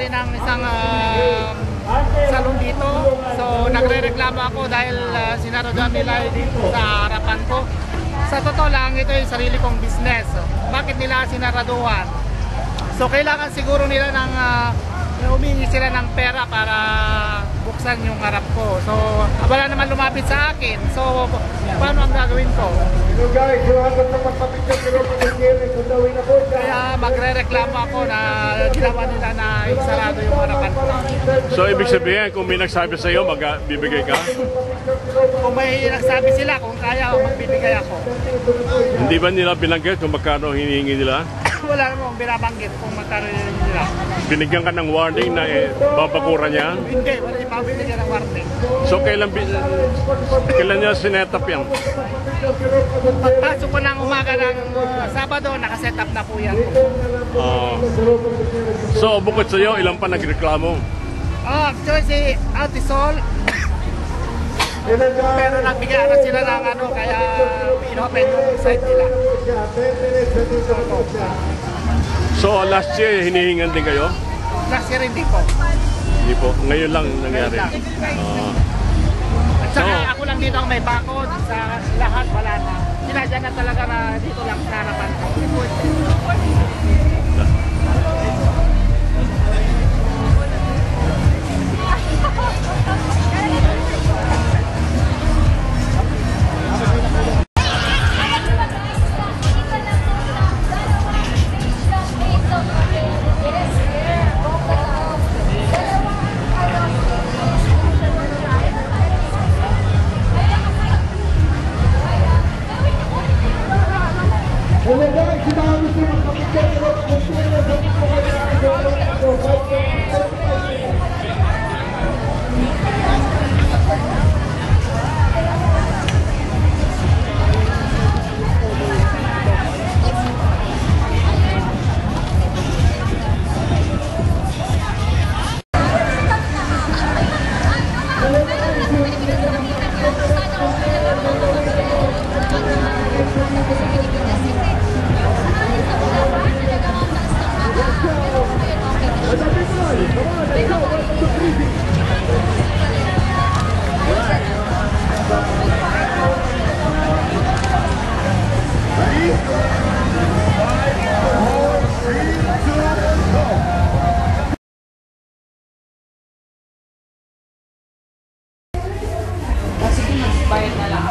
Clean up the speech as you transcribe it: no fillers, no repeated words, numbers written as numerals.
may-ari ng isang salon dito. So nagre-reklamo ako dahil sinaraduhan nila dito sa harapan ko. Sa totoo lang, ito yung sarili kong business. Bakit nila sinaraduhan? So kailangan siguro nila ng humingi sila ng pera para buksan yung harap ko. So wala naman lumapit sa akin. So paano ang gagawin ko? Kaya magre-reklamo ako na ginawa nila na isarado yung harapan ko. So ibig sabihin, kung may nagsabi sa iyo, magbibigay ka? Kung may nagsabi sila, kung kaya, magbibigay ako. Hindi ba nila binanggit kung magkano hinihingi nila? Wala namang binabanggit kung magkano nila. Binigyan ka ng warning na babakura niya? Hindi, wala ipabinigyan ng warning. So kailan niya sinetap yan? Pagpasok ko ng umaga ng Sabado, nakaset up na po yan. So bukod sa iyo, ilan pa nagreklamo? Actually si Altisol, pero nagbigay na sila ng ano, kaya inopen yung site nila. So last year, hinihingan din kayo? Last year hindi po. Hindi po, ngayon lang nangyari. At saka ako lang dito ang may bakod, sa lahat wala na. Sinadya na talaga na dito lang sa harapan ko. Bayad na lang.